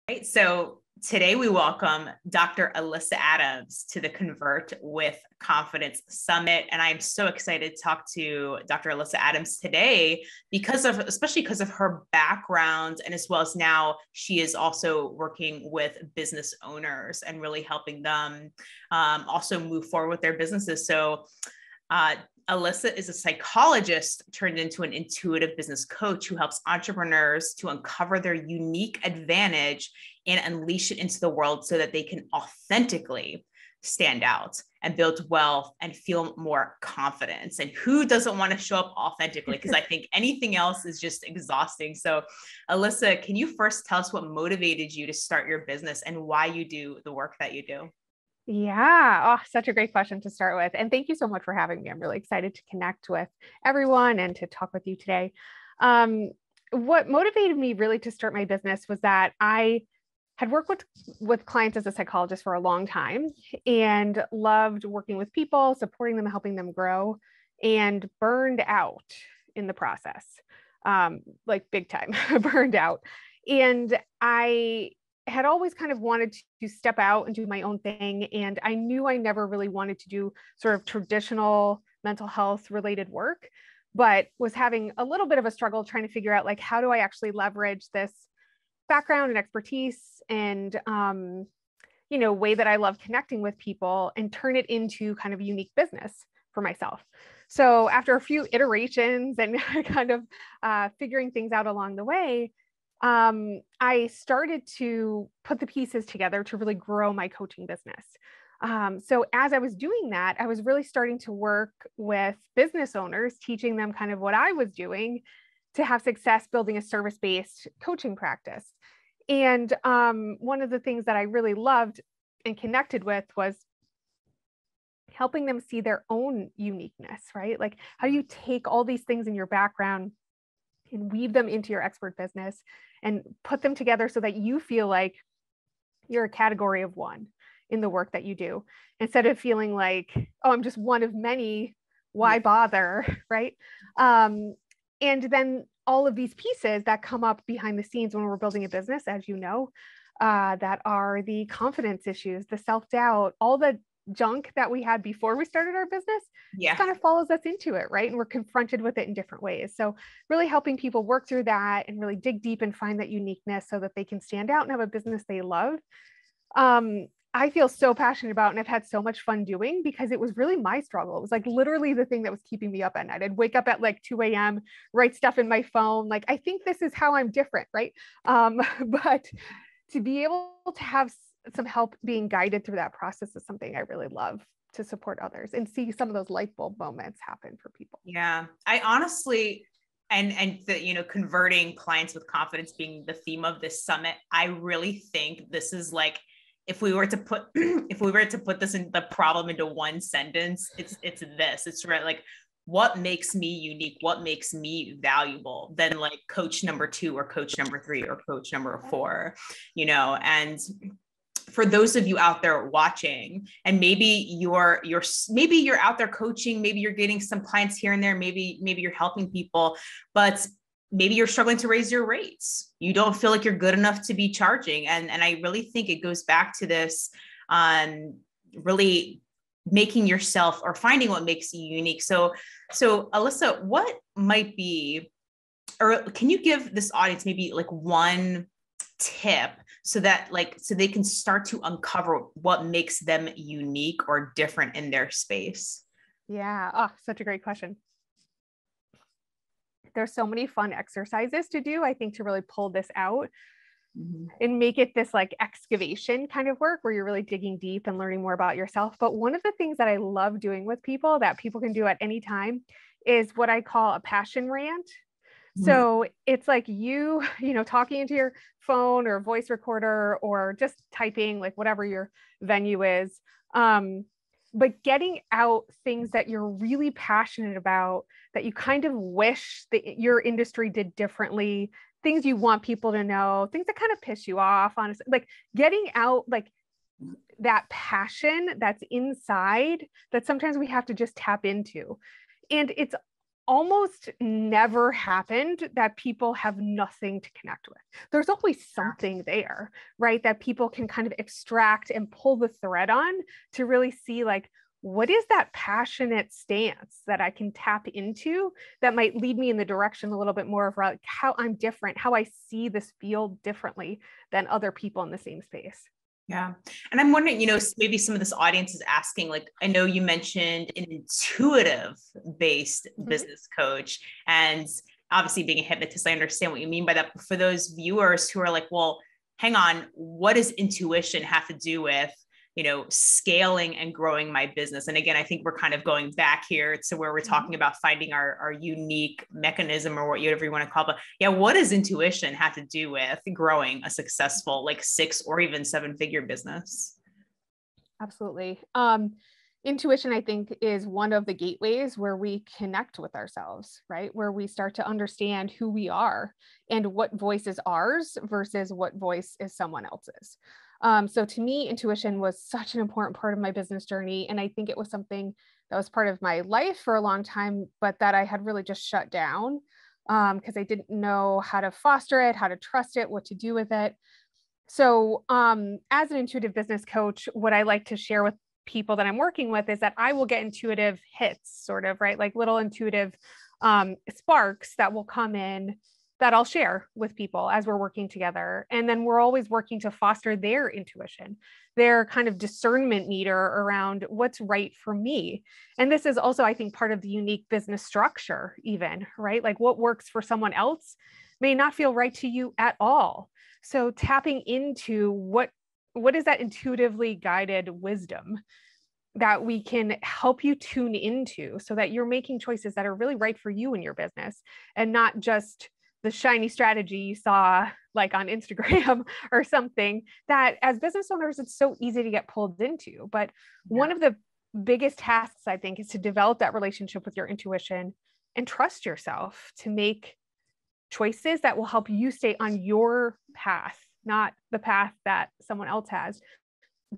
Right. So today we welcome Dr. Alyssa Adams to the Convert with Confidence Summit. And I'm so excited to talk to Dr. Alyssa Adams today especially because of her background, and as well as now she is also working with business owners and really helping them also move forward with their businesses. So Alyssa is a psychologist turned into an intuitive business coach who helps entrepreneurs to uncover their unique advantage and unleash it into the world so that they can authentically stand out and build wealth and feel more confidence. And who doesn't want to show up authentically? Because I think anything else is just exhausting. So Alyssa, can you first tell us what motivated you to start your business and why you do the work that you do? Yeah. Oh, such a great question to start with. And thank you so much for having me. I'm really excited to connect with everyone and to talk with you today. What motivated me really to start my business was that I had worked with clients as a psychologist for a long time and loved working with people, supporting them, helping them grow, and burned out in the process, like big time burned out. And I had always kind of wanted to step out and do my own thing. And I knew I never really wanted to do sort of traditional mental health related work, but was having a little bit of a struggle trying to figure out, like, how do I actually leverage this background and expertise and, way that I love connecting with people and turn it into kind of a unique business for myself. So after a few iterations and kind of figuring things out along the way, I started to put the pieces together to really grow my coaching business. So as I was doing that, I was really starting to work with business owners, teaching them kind of what I was doing to have success building a service-based coaching practice. And one of the things that I really loved and connected with was helping them see their own uniqueness, right? Like, how do you take all these things in your background and weave them into your expert business and put them together so that you feel like you're a category of one in the work that you do, instead of feeling like, oh, I'm just one of many, why bother, right? And then all of these pieces that come up behind the scenes when we're building a business, as you know, that are the confidence issues, the self-doubt, all the junk that we had before we started our business kind of follows us into it, right? And we're confronted with it in different ways. So really helping people work through that and really dig deep and find that uniqueness so that they can stand out and have a business they love. I feel so passionate about, and I've had so much fun doing, because it was really my struggle. It was like literally the thing that was keeping me up at night. I'd wake up at like 2 a.m., write stuff in my phone. Like, I think this is how I'm different, right? But to be able to have some help being guided through that process is something I really love to support others and see some of those light bulb moments happen for people. Yeah, I honestly, and the, converting clients with confidence being the theme of this summit, I really think this is like, if we were to put this in the problem into one sentence, it's right. Like, what makes me unique? What makes me valuable than like coach number 2 or coach number 3 or coach number 4, and for those of you out there watching, and maybe you're out there coaching, maybe you're getting some clients here and there, maybe you're helping people, but maybe you're struggling to raise your rates. You don't feel like you're good enough to be charging. And I really think it goes back to this, really making yourself or finding what makes you unique. So Alyssa, what might be, or can you give this audience maybe like one tip so they can start to uncover what makes them unique or different in their space? Yeah. Oh, such a great question. There's so many fun exercises to do, I think, to really pull this out and make it this like excavation kind of work where you're really digging deep and learning more about yourself. But one of the things that I love doing with people that people can do at any time is what I call a passion rant. So it's like you talking into your phone or voice recorder or just typing, like whatever your venue is. But getting out things that you're really passionate about, that you kind of wish that your industry did differently, things you want people to know, things that kind of piss you off, honestly, like getting out like that passion that's inside that sometimes we have to just tap into. And it's almost never happened that people have nothing to connect with. There's always something there, right? That people can kind of extract and pull the thread on to really see like, what is that passionate stance that I can tap into that might lead me in the direction a little bit more of like how I'm different, how I see this field differently than other people in the same space. Yeah. And I'm wondering, maybe some of this audience is asking, like, I know you mentioned an intuitive based business coach, and obviously being a hypnotist, I understand what you mean by that. But for those viewers who are like, well, hang on, what does intuition have to do with, scaling and growing my business? And again, I think we're kind of going back here to where we're talking about finding our unique mechanism or whatever you want to call it. But yeah, what does intuition have to do with growing a successful, like 6 or even 7-figure business? Absolutely. Intuition, I think, is one of the gateways where we connect with ourselves, right? Where we start to understand who we are and what voice is ours versus what voice is someone else's. So to me, intuition was such an important part of my business journey. And I think it was something that was part of my life for a long time, but that I had really just shut down because I didn't know how to foster it, how to trust it, what to do with it. So as an intuitive business coach, what I like to share with people that I'm working with is that I will get intuitive hits, sort of, right? Like little intuitive sparks that will come in that I'll share with people as we're working together. And then we're always working to foster their intuition, their kind of discernment meter around what's right for me. And this is also, I think, part of the unique business structure, even, right? Like what works for someone else may not feel right to you at all. So tapping into what is that intuitively guided wisdom that we can help you tune into so that you're making choices that are really right for you in your business and not just the shiny strategy you saw like on Instagram or something that as business owners, it's so easy to get pulled into. But one of the biggest tasks, I think, is to develop that relationship with your intuition and trust yourself to make choices that will help you stay on your path, not the path that someone else has,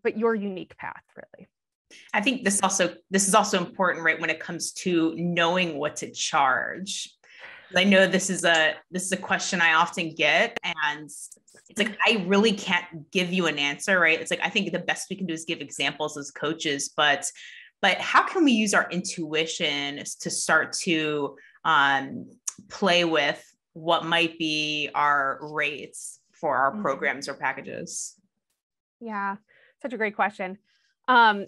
but your unique path, really. I think this is also important, right? When it comes to knowing what to charge. I know this is a question I often get, and it's like, I really can't give you an answer, right? It's like, I think the best we can do is give examples as coaches, but how can we use our intuition to start to play with what might be our rates for our programs or packages? Yeah, such a great question.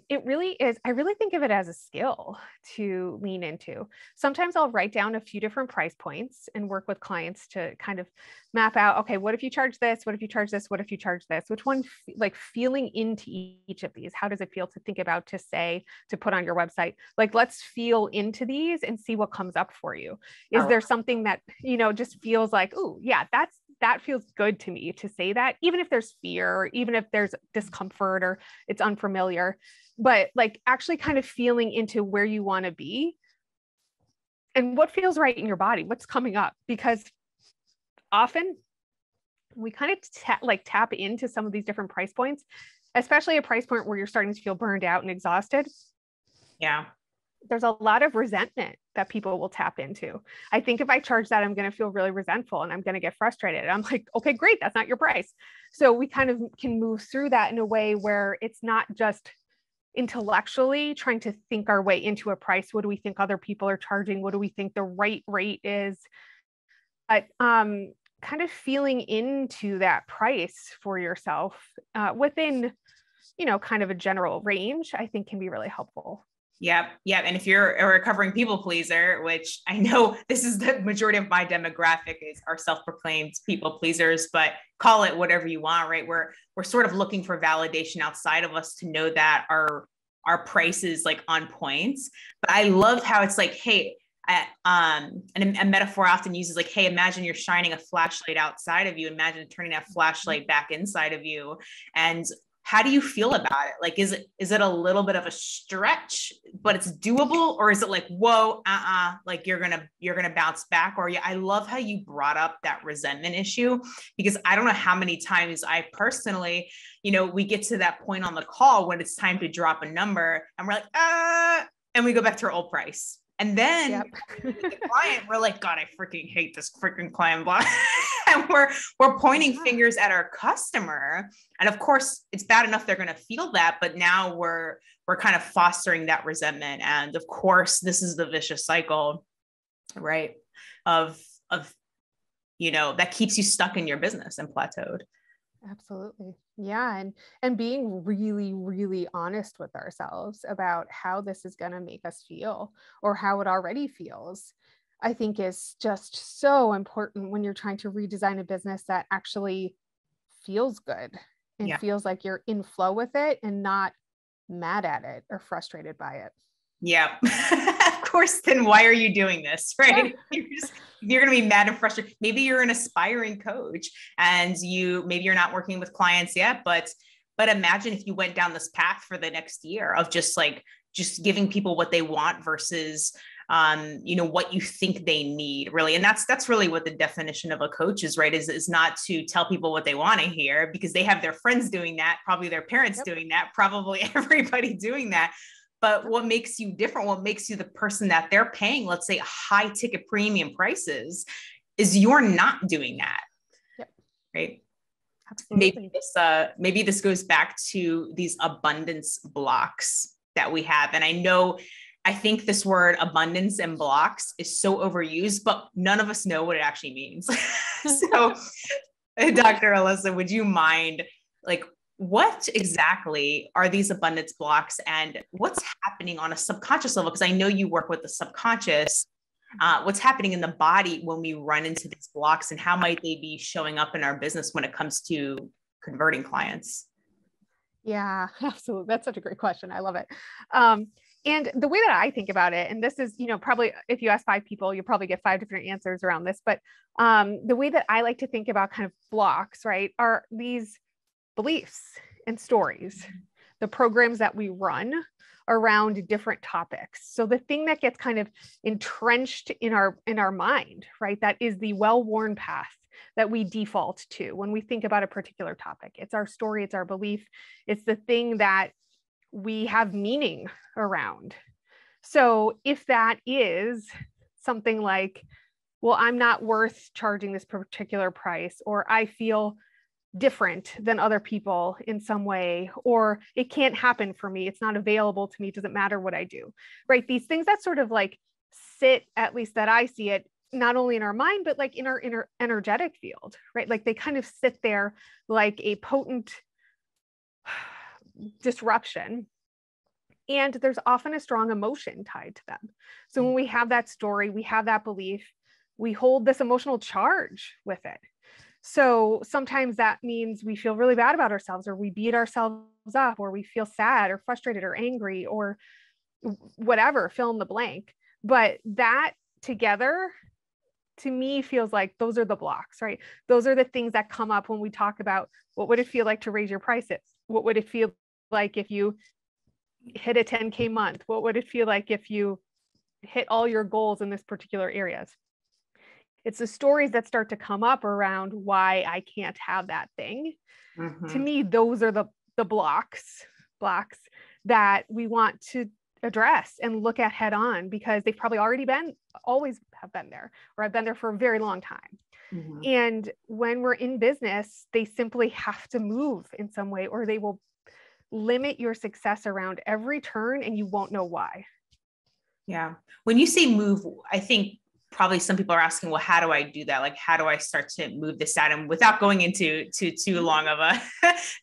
It really is. I really think of it as a skill to lean into. Sometimes I'll write down a few different price points and work with clients to kind of map out, okay, what if you charge this? What if you charge this? What if you charge this? Which one, like feeling into each of these, how does it feel to think about, to say, to put on your website? Like, let's feel into these and see what comes up for you. Is there something that, just feels like, oh yeah, that feels good to me to say that, even if there's fear, or even if there's discomfort or it's unfamiliar, but like actually kind of feeling into where you want to be and what feels right in your body, what's coming up. Because often we kind of tap into some of these different price points, especially a price point where you're starting to feel burned out and exhausted. Yeah. There's a lot of resentment that people will tap into. I think if I charge that, I'm going to feel really resentful and I'm going to get frustrated. I'm like, okay, great. That's not your price. So we kind of can move through that in a way where it's not just intellectually trying to think our way into a price. What do we think other people are charging? What do we think the right rate is? But kind of feeling into that price for yourself within, kind of a general range, I think can be really helpful. Yep. And if you're a recovering people pleaser, which I know this is the majority of my demographic is are self-proclaimed people pleasers, but call it whatever you want, right? We're sort of looking for validation outside of us to know that our price is like on point. But I love how it's like, hey, and a metaphor I often uses like, hey, imagine you're shining a flashlight outside of you. Imagine turning that flashlight back inside of you. And how do you feel about it? Like, is it a little bit of a stretch, but it's doable? Or is it like, whoa, like you're going to bounce back? Or yeah, I love how you brought up that resentment issue, because I don't know how many times I personally, we get to that point on the call when it's time to drop a number and we're like, and we go back to our old price. And then Yep. the client, we're like, God, I freaking hate this freaking client block. And we're pointing fingers at our customer. And of course, it's bad enough they're going to feel that, but now we're kind of fostering that resentment. And of course, this is the vicious cycle, right? Of that keeps you stuck in your business and plateaued. Absolutely. Yeah. And being really, really honest with ourselves about how this is going to make us feel or how it already feels, I think is just so important when you're trying to redesign a business that actually feels good and feels like you're in flow with it and not mad at it or frustrated by it. Yeah. Of course, then why are you doing this, right? Yeah. You're going to be mad and frustrated. Maybe you're an aspiring coach and maybe you're not working with clients yet, but imagine if you went down this path for the next year of just giving people what they want versus what you think they need, really. And that's really what the definition of a coach is, right? Is not to tell people what they want to hear because they have their friends doing that, probably their parents doing that, probably everybody doing that. But what makes you different, what makes you the person that they're paying, let's say high ticket premium prices, is you're not doing that. Yep. Right. Absolutely. Maybe this goes back to these abundance blocks that we have. And I think this word abundance and blocks is so overused, but none of us know what it actually means. So Dr. Alyssa, would you mind, what exactly are these abundance blocks and what's happening on a subconscious level? Because I know you work with the subconscious. What's happening in the body when we run into these blocks and how might they be showing up in our business when it comes to converting clients? Yeah, absolutely. That's such a great question. I love it. And the way that I think about it, and this is, probably if you ask 5 people, you'll probably get 5 different answers around this. But the way that I like to think about kind of blocks, right, are these beliefs and stories, the programs that we run around different topics. So the thing that gets kind of entrenched in our mind, right, that is the well-worn path that we default to when we think about a particular topic. It's our story, it's our belief, it's the thing that we have meaning around. So if that is something like, well, I'm not worth charging this particular price, or I feel different than other people in some way, or it can't happen for me, it's not available to me, it doesn't matter what I do, right? These things that sort of sit, at least that I see it, not only in our mind, but in our inner energetic field, right? They kind of sit there like a potent disruption. And there's often a strong emotion tied to them. So when we have that story, we have that belief, we hold this emotional charge with it. So sometimes that means we feel really bad about ourselves, or we beat ourselves up, or we feel sad or frustrated or angry or whatever, fill in the blank. But that together, to me, feels like those are the blocks, right? Those are the things that come up when we talk about what would it feel like to raise your prices? What would it feel like if you hit a 10K month? What would it feel like if you hit all your goals in this particular areas? It's the stories that start to come up around why I can't have that thing. Mm-hmm. To me, those are the blocks that we want to address and look at head on, because they've probably always have been there, or I've been there for a very long time. Mm-hmm. And when we're in business, they simply have to move in some way, or they will limit your success around every turn and you won't know why. Yeah. When you say move, I think probably some people are asking, well, how do I do that? How do I start to move this out? And without going into too long of a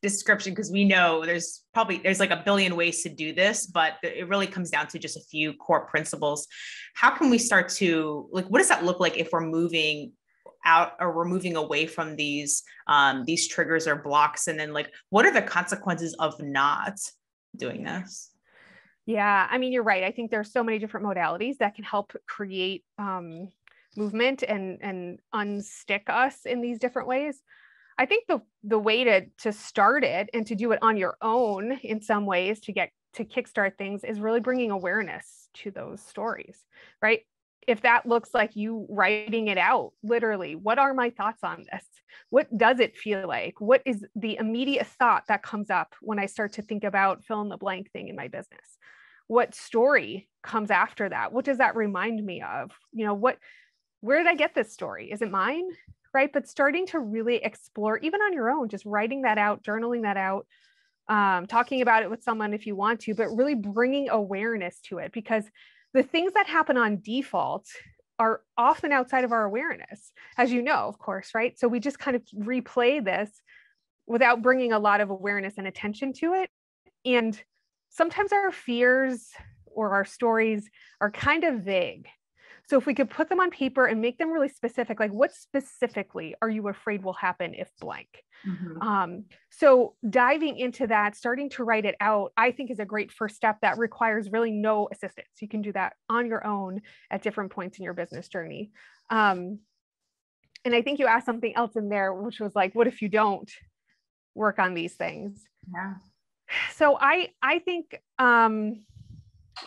description, because we know there's a billion ways to do this, but it really comes down to just a few core principles. How can we start to, what does that look like if we're moving out or we're moving away from these triggers or blocks? And then what are the consequences of not doing this? Yeah, I mean, you're right. I think there's so many different modalities that can help create movement and unstick us in these different ways. I think the way to start it and to do it on your own in some ways to kickstart things is really bringing awareness to those stories, right? If that looks like you writing it out, literally, what are my thoughts on this? What does it feel like? What is the immediate thought that comes up when I start to think about fill in the blank thing in my business? what story comes after that? What does that remind me of? Where did I get this story? Is it mine? Right. But starting to really explore, even on your own, just writing that out, journaling that out, talking about it with someone if you want to, but really bringing awareness to it, because the things that happen on default are often outside of our awareness, as you know, of course, right? So we just kind of replay this without bringing a lot of awareness and attention to it. And sometimes our fears or our stories are kind of vague. So if we could put them on paper and make them really specific, like what specifically are you afraid will happen if blank? So diving into that, starting to write it out, I think is a great first step that requires really no assistance. You can do that on your own at different points in your business journey. And I think you asked something else in there, which was like, what if you don't work on these things? Yeah. So I think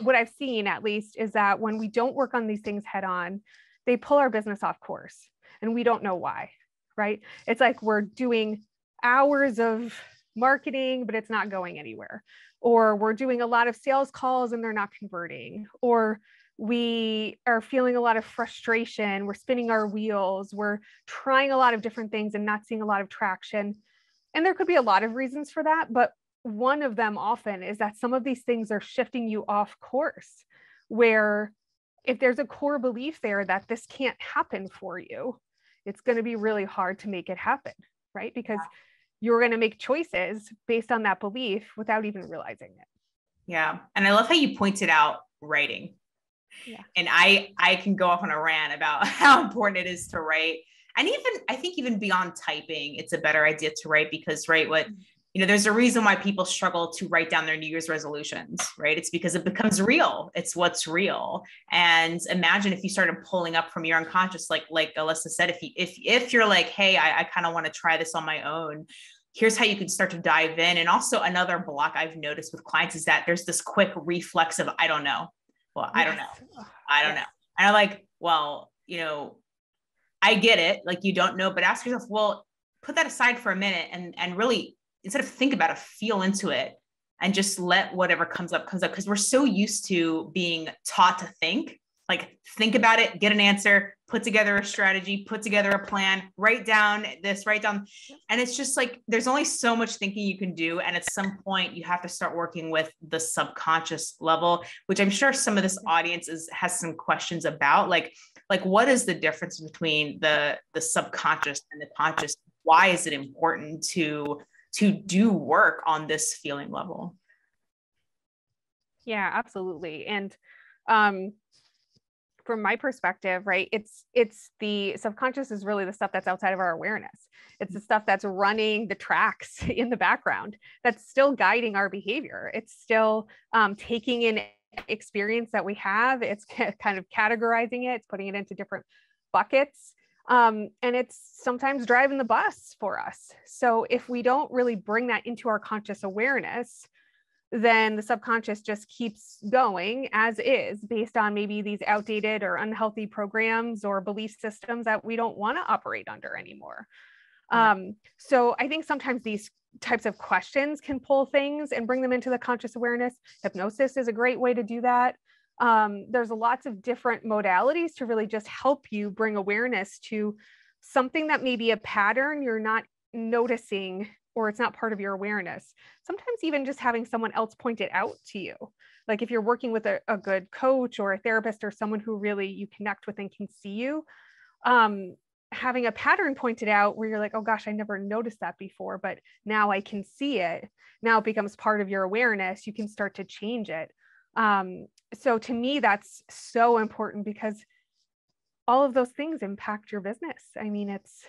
what I've seen, at least, is that when we don't work on these things head on, they pull our business off course and we don't know why, right? It's like we're doing hours of marketing, but it's not going anywhere. Or we're doing a lot of sales calls and they're not converting. Or we are feeling a lot of frustration. We're spinning our wheels. We're trying a lot of different things and not seeing a lot of traction. And there could be a lot of reasons for that, but one of them often is that some of these things are shifting you off course, where if there's a core belief there that this can't happen for you, it's going to be really hard to make it happen, right? Because you're going to make choices based on that belief without even realizing it. Yeah. And I love how you pointed out writing. Yeah. And I can go off on a rant about how important it is to write. And I think even beyond typing, it's a better idea to write, because there's a reason why people struggle to write down their New Year's resolutions, right? It's because it becomes real. It's what's real. And imagine if you started pulling up from your unconscious, like Alyssa said, if you're like, hey, I kind of want to try this on my own, here's how you can start to dive in. And also another block I've noticed with clients is that there's this quick reflex of, I don't know. Well, I don't know. I don't know. And I'm like, well, I get it. Like, you don't know, but ask yourself, well, put that aside for a minute and really, instead of think about it, feel into it and just let whatever comes up. Because we're so used to being taught to think about it, get an answer, put together a strategy, put together a plan, write down this, write down. And it's just like, there's only so much thinking you can do. And at some point you have to start working with the subconscious level, which I'm sure some of this audience has some questions about, like what is the difference between the subconscious and the conscious? Why is it important to do work on this feeling level? Yeah, absolutely. And from my perspective, right, it's the subconscious is really the stuff that's outside of our awareness. It's the stuff that's running the tracks in the background, that's still guiding our behavior. It's still taking in experience that we have. It's kind of categorizing it. It's putting it into different buckets. And it's sometimes driving the bus for us. So if we don't really bring that into our conscious awareness, then the subconscious just keeps going as is, based on maybe these outdated or unhealthy programs or belief systems that we don't want to operate under anymore. So I think sometimes these types of questions can pull things and bring them into the conscious awareness. Hypnosis is a great way to do that. There's lots of different modalities to really just help you bring awareness to something that may be a pattern you're not noticing, or it's not part of your awareness. Sometimes even just having someone else point it out to you. Like if you're working with a good coach or a therapist or someone who really you connect with and can see you, having a pattern pointed out where you're like, oh gosh, I never noticed that before, but now I can see it. Now it becomes part of your awareness. You can start to change it. So to me, that's so important, because all of those things impact your business. I mean, it's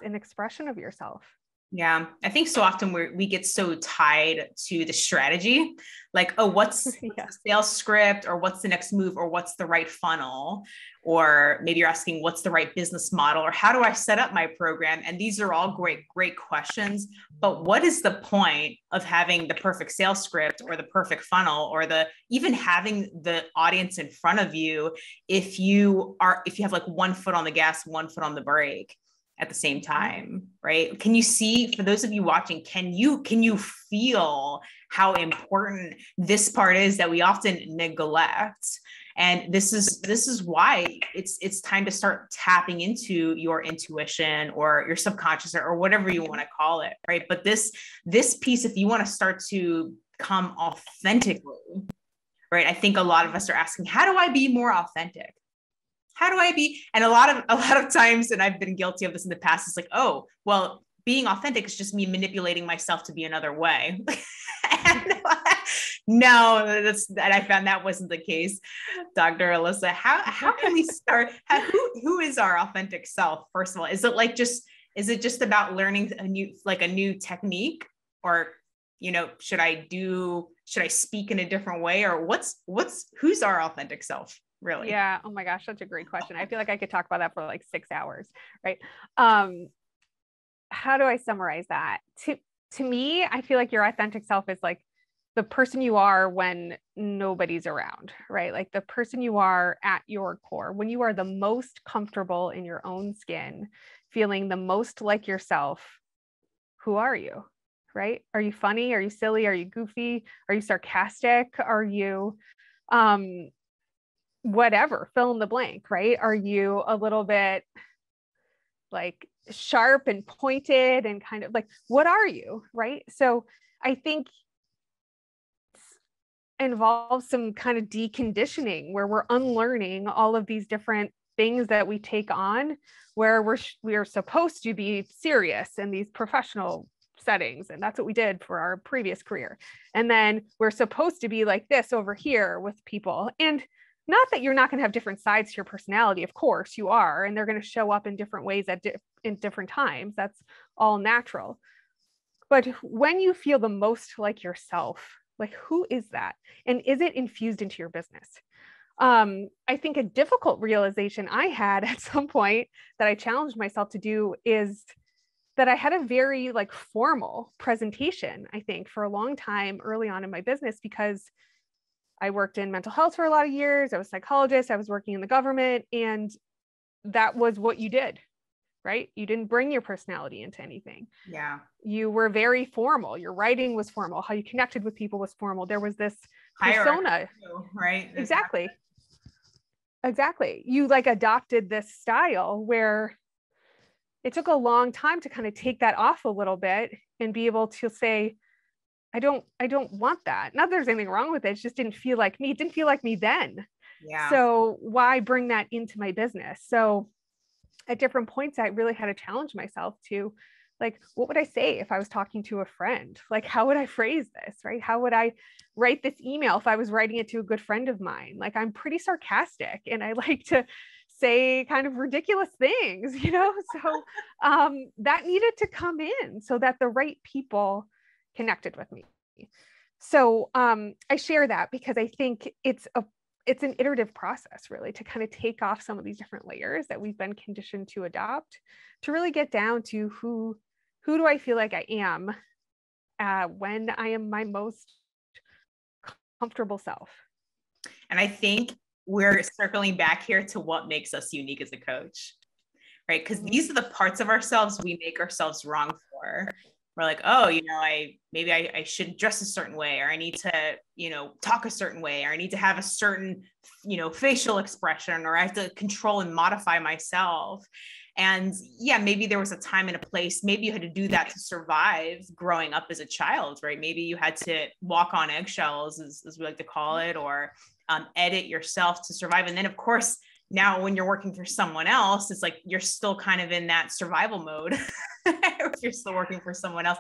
an expression of yourself. Yeah. I think so often we get so tied to the strategy, like, oh, what's the sales script, or what's the next move, or what's the right funnel, or maybe you're asking what's the right business model, or how do I set up my program? And these are all great questions. But what is the point of having the perfect sales script or the perfect funnel, or even having the audience in front of you if you have like one foot on the gas, one foot on the brake? at the same time, right? Can you see, for those of you watching, can you feel how important this part is that we often neglect? And this is why it's time to start tapping into your intuition or your subconscious or whatever you want to call it, right? But this piece, if you want to start to come authentically, right? I think a lot of us are asking, how do I be more authentic? How do I be? And a lot of times, and I've been guilty of this in the past, it's like, oh, well, being authentic is just me manipulating myself to be another way. And no, and I found that wasn't the case. Dr. Alyssa, how can we start? Who is our authentic self? First of all, is it just about learning a new technique, or, should I speak in a different way, or who's our authentic self? Really? Yeah. Oh my gosh, that's a great question. I feel like I could talk about that for like 6 hours, right? How do I summarize that? To me, I feel like your authentic self is like the person you are when nobody's around, right? Like the person you are at your core, when you are the most comfortable in your own skin, feeling the most like yourself. Who are you, right? Are you funny? Are you silly? Are you goofy? Are you sarcastic? Are you, whatever, fill in the blank, right? Are you a little bit like sharp and pointed and kind of like, what are you, right? So I think involves some kind of deconditioning where we're unlearning all of these different things that we take on, where we're supposed to be serious in these professional settings, and that's what we did for our previous career, and then we're supposed to be like this over here with people. And not that you're not going to have different sides to your personality, of course you are, and they're going to show up in different ways in different times. That's all natural. But when you feel the most like yourself, like who is that? And is it infused into your business? I think a difficult realization I had at some point that I challenged myself to do is that I had a very like formal presentation, I think, for a long time early on in my business, because I worked in mental health for a lot of years. I was a psychologist. I was working in the government, and that was what you did, right? You didn't bring your personality into anything. Yeah. You were very formal. Your writing was formal. How you connected with people was formal. There was this persona, right? Exactly. You like adopted this style where it took a long time to kind of take that off a little bit and be able to say, I don't want that. Not that there's anything wrong with it. It just didn't feel like me. It didn't feel like me then. Yeah. So why bring that into my business? So at different points, I really had to challenge myself to, like, what would I say if I was talking to a friend? Like, how would I phrase this, right? How would I write this email if I was writing it to a good friend of mine? Like, I'm pretty sarcastic and I like to say kind of ridiculous things, So that needed to come in so that the right people connected with me. So I share that because I think it's an iterative process, really, to kind of take off some of these different layers that we've been conditioned to adopt, to really get down to who do I feel like I am when I am my most comfortable self. And I think we're circling back here to what makes us unique as a coach, right? Because these are the parts of ourselves we make ourselves wrong for. We're like, oh, I should dress a certain way, or I need to, talk a certain way, or I need to have a certain, facial expression, or I have to control and modify myself. And yeah, maybe there was a time and a place, maybe you had to do that to survive growing up as a child, right? Maybe you had to walk on eggshells, as we like to call it, or edit yourself to survive. And then of course, now when you're working for someone else, it's like, you're still kind of in that survival mode. You're still working for someone else.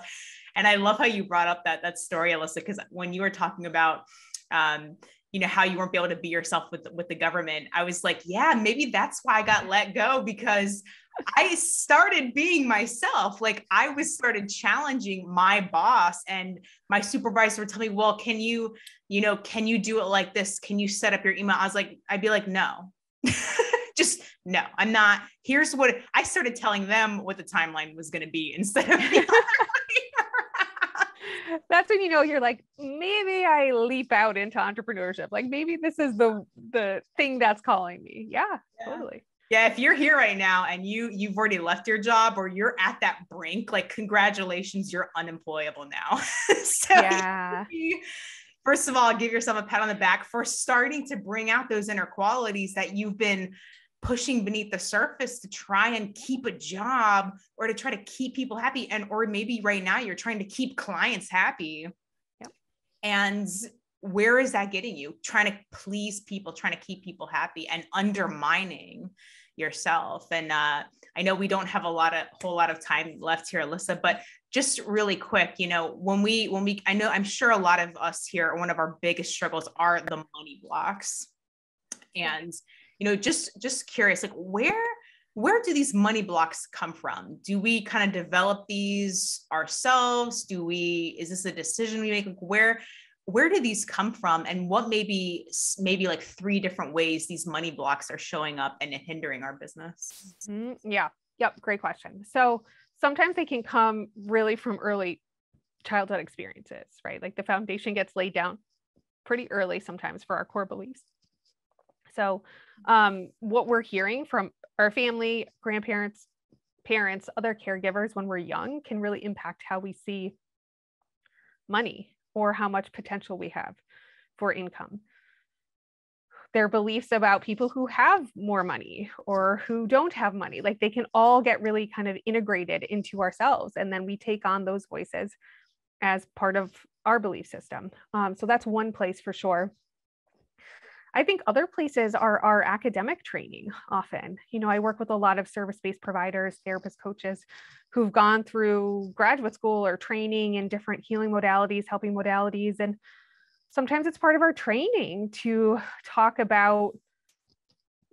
And I love how you brought up that story, Alyssa, because when you were talking about, how you weren't able to be yourself with the government, I was like, yeah, maybe that's why I got let go, because I started being myself. Like I started challenging my boss, and my supervisor would tell me, well, can you do it like this? Can you set up your email? I'd be like, no. Just no, I'm not. Here's what I started telling them what the timeline was going to be instead of That's when you're like, maybe I leap out into entrepreneurship. Like maybe this is the thing that's calling me. Yeah, totally. Yeah, if you're here right now and you've already left your job or you're at that brink, like congratulations, you're unemployable now. So Yeah. first of all, give yourself a pat on the back for starting to bring out those inner qualities that you've been pushing beneath the surface to try and keep a job or to try to keep people happy. And, or maybe right now you're trying to keep clients happy. Yep. And where is that getting you? Trying to please people, trying to keep people happy and undermining yourself. And I know we don't have a whole lot of time left here, Alyssa, but just really quick, when we, I know, I'm sure a lot of us here, one of our biggest struggles are the money blocks. And, just curious, like where do these money blocks come from? Do we kind of develop these ourselves? Is this a decision we make? Like where do these come from, and what maybe like 3 different ways these money blocks are showing up and hindering our business? Yeah. Yep. Great question. So sometimes they can come really from early childhood experiences, right? Like the foundation gets laid down pretty early sometimes for our core beliefs. So what we're hearing from our family, grandparents, parents, other caregivers when we're young can really impact how we see money or how much potential we have for income. Their beliefs about people who have more money or who don't have money, like they can all get really kind of integrated into ourselves. And then we take on those voices as part of our belief system. So that's one place for sure. I think other places are our academic training often. I work with a lot of service-based providers, therapists, coaches who've gone through graduate school or training in different healing modalities, helping modalities. And sometimes it's part of our training to talk about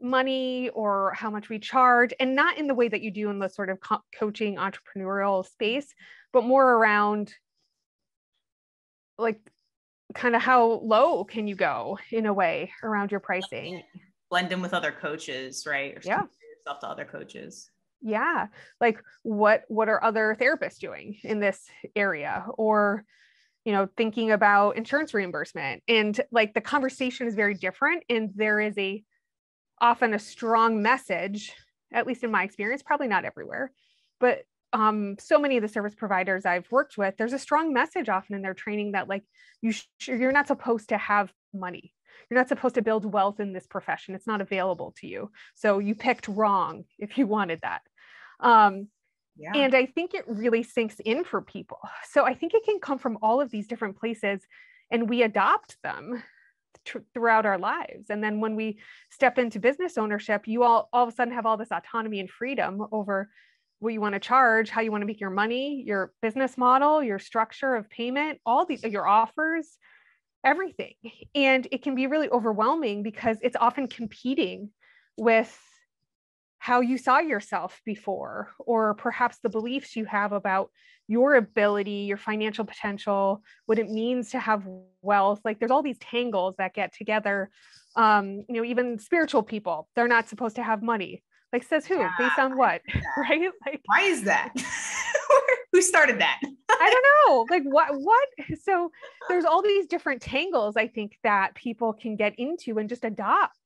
money or how much we charge, and not in the way that you do in the sort of coaching entrepreneurial space, but more around like kind of how low can you go in a way around your pricing. Blend in with other coaches, right? Or yeah. yourself to other coaches. Yeah. Like what are other therapists doing in this area? Or, thinking about insurance reimbursement, and like the conversation is very different. And there is often a strong message, at least in my experience, probably not everywhere, but so many of the service providers I've worked with, there's a strong message often in their training that like you're not supposed to have money. You're not supposed to build wealth in this profession. It's not available to you. So you picked wrong if you wanted that. And I think it really sinks in for people. So I think it can come from all of these different places, and we adopt them throughout our lives. And then when we step into business ownership, you all of a sudden have all this autonomy and freedom over what you want to charge, how you want to make your money, your business model, your structure of payment, all these, your offers, everything. And it can be really overwhelming because it's often competing with how you saw yourself before, or perhaps the beliefs you have about your ability, your financial potential, what it means to have wealth. Like there's all these tangles that get together. Even spiritual people, they're not supposed to have money. Like says who? Yeah, based on what? Right? Like, why is that? Who started that? I don't know. Like what? So there's all these different tangles, I think, that people can get into and just adopt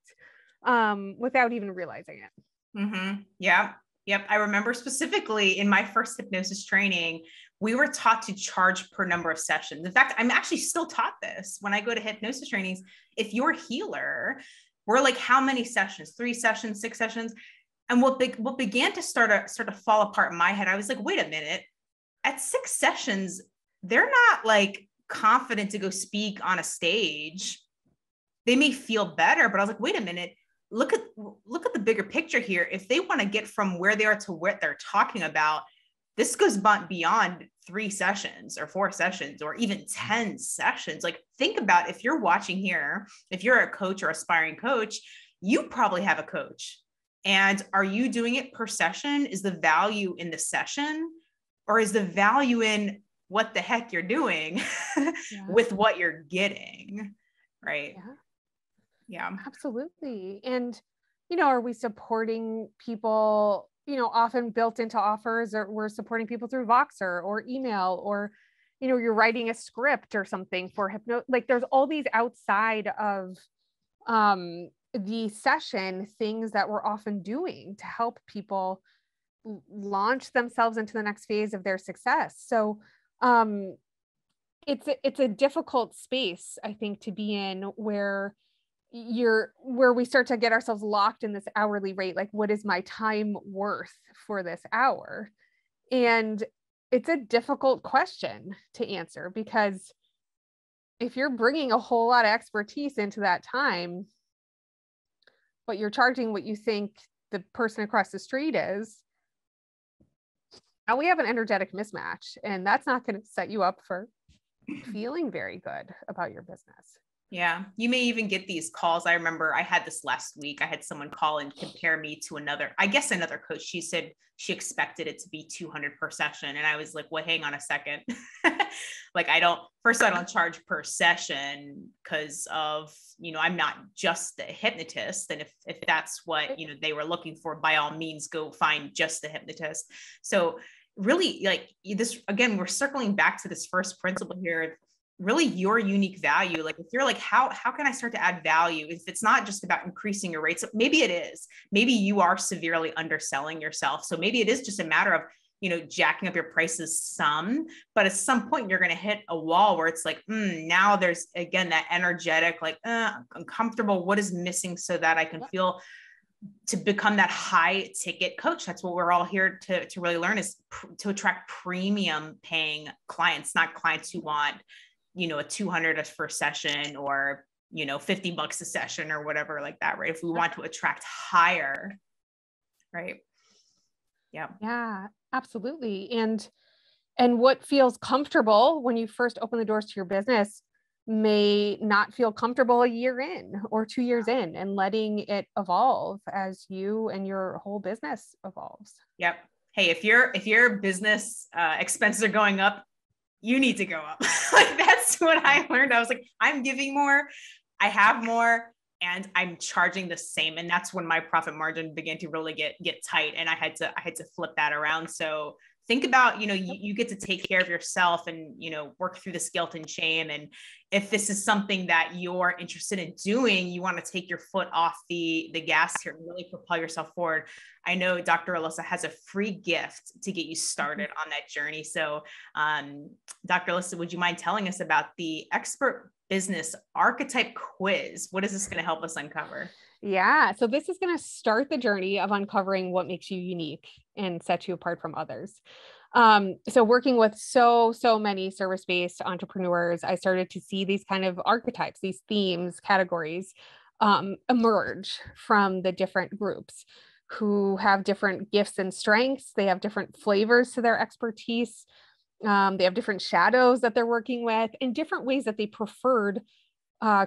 without even realizing it. Mm-hmm. Yeah. Yep. I remember specifically in my first hypnosis training, we were taught to charge per number of sessions. In fact, I'm actually still taught this when I go to hypnosis trainings. If you're a healer, we're like, how many sessions? 3 sessions, 6 sessions? And what began to start to fall apart in my head, I was like, wait a minute, at 6 sessions, they're not like confident to go speak on a stage. They may feel better, but I was like, wait a minute, look at the bigger picture here. If they want to get from where they are to what they're talking about, this goes beyond 3 sessions or 4 sessions or even 10 sessions. Like think about, if you're watching here, if you're a coach or aspiring coach, you probably have a coach. And are you doing it per session? Is the value in the session, or is the value in what the heck you're doing with what you're getting? Right. Yeah. Absolutely. And, are we supporting people, often built into offers, or we're supporting people through Voxer or email, or, you're writing a script or something for like there's all these outside of the session things that we're often doing to help people launch themselves into the next phase of their success. So it's a difficult space, I think, to be in, where we start to get ourselves locked in this hourly rate. Like, what is my time worth for this hour? And it's a difficult question to answer, because if you're bringing a whole lot of expertise into that time, but you're charging what you think the person across the street is, now we have an energetic mismatch, and that's not going to set you up for feeling very good about your business. Yeah. You may even get these calls. I remember I had this last week. I had someone call and compare me to another coach. She said she expected it to be 200 per session. And I was like, well, hang on a second. Like, I don't charge per session because of, I'm not just a hypnotist. And if that's what, they were looking for, by all means, go find just a hypnotist. So really, like this, again, we're circling back to this first principle here, really your unique value. Like, if you're like, how can I start to add value? If it's not just about increasing your rates, maybe it is, maybe you are severely underselling yourself. So maybe it is just a matter of, jacking up your prices some, but at some point you're going to hit a wall where it's like, now there's, again, that energetic, like, uncomfortable. What is missing so that I can feel to become that high ticket coach? That's what we're all here to really learn, is to attract premium paying clients, not clients who want, a 200 for a session, or, $50 a session or whatever like that. Right. If we want to attract higher, right. Yeah. Yeah, absolutely. And what feels comfortable when you first open the doors to your business may not feel comfortable a year in or 2 years in, and letting it evolve as you and your whole business evolves. Yep. Hey, if your business expenses are going up, you need to go up. Like, that's what I learned. I was like, I'm giving more, I have more, and I'm charging the same. And that's when my profit margin began to really get tight. And I had to flip that around. So think about, you get to take care of yourself and, work through this guilt and shame. And if this is something that you're interested in doing, you want to take your foot off the gas here and really propel yourself forward. I know Dr. Alyssa has a free gift to get you started on that journey. So, Dr. Alyssa, would you mind telling us about the Expert Business Archetype Quiz? What is this going to help us uncover? Yeah. So this is going to start the journey of uncovering what makes you unique and sets you apart from others. So working with so many service-based entrepreneurs, I started to see these kind of archetypes, these themes, categories, emerge from the different groups who have different gifts and strengths. They have different flavors to their expertise. They have different shadows that they're working with, and different ways that they preferred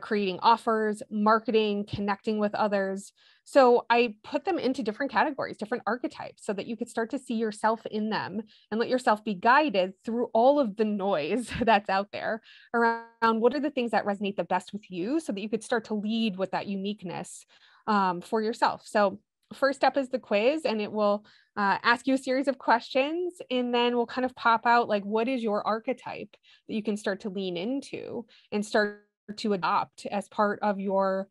creating offers, marketing, connecting with others. So I put them into different categories, different archetypes, so that you could start to see yourself in them and let yourself be guided through all of the noise that's out there around what are the things that resonate the best with you, so that you could start to lead with that uniqueness for yourself. So first step is the quiz, and it will ask you a series of questions, and then we'll kind of pop out like, what is your archetype that you can start to lean into and start to adopt as part of your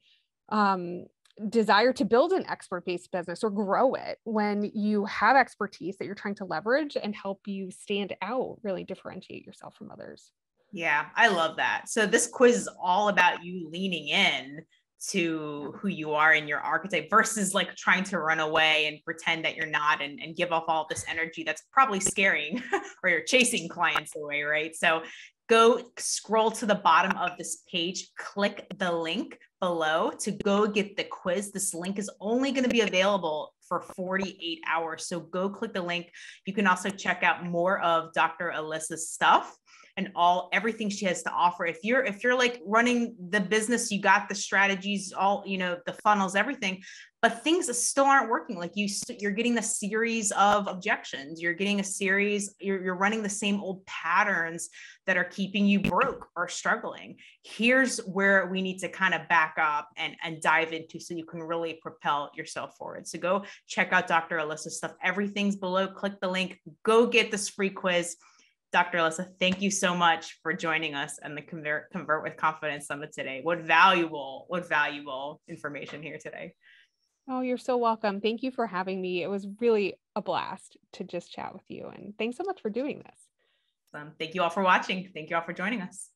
desire to build an expert-based business or grow it, when you have expertise that you're trying to leverage and help you stand out, really differentiate yourself from others. Yeah, I love that. So this quiz is all about you leaning in to who you are in your archetype, versus like trying to run away and pretend that you're not, and give off all this energy that's probably scaring or you're chasing clients away, right? So go scroll to the bottom of this page, click the link below to go get the quiz. This link is only going to be available for 48 hours. So go click the link. You can also check out more of Dr. Alyssa's stuff and everything she has to offer. If you're like running the business, you got the strategies, all, the funnels, everything, but things still aren't working. Like you're getting a series of objections. You're getting you're running the same old patterns that are keeping you broke or struggling. Here's where we need to kind of back up and dive into, so you can really propel yourself forward. So go check out Dr. Alyssa's stuff. Everything's below. Click the link, go get this free quiz. Dr. Alyssa, thank you so much for joining us and the Convert with Confidence Summit today. What valuable information here today. Oh, you're so welcome. Thank you for having me. It was really a blast to just chat with you. And thanks so much for doing this. Thank you all for watching. Thank you all for joining us.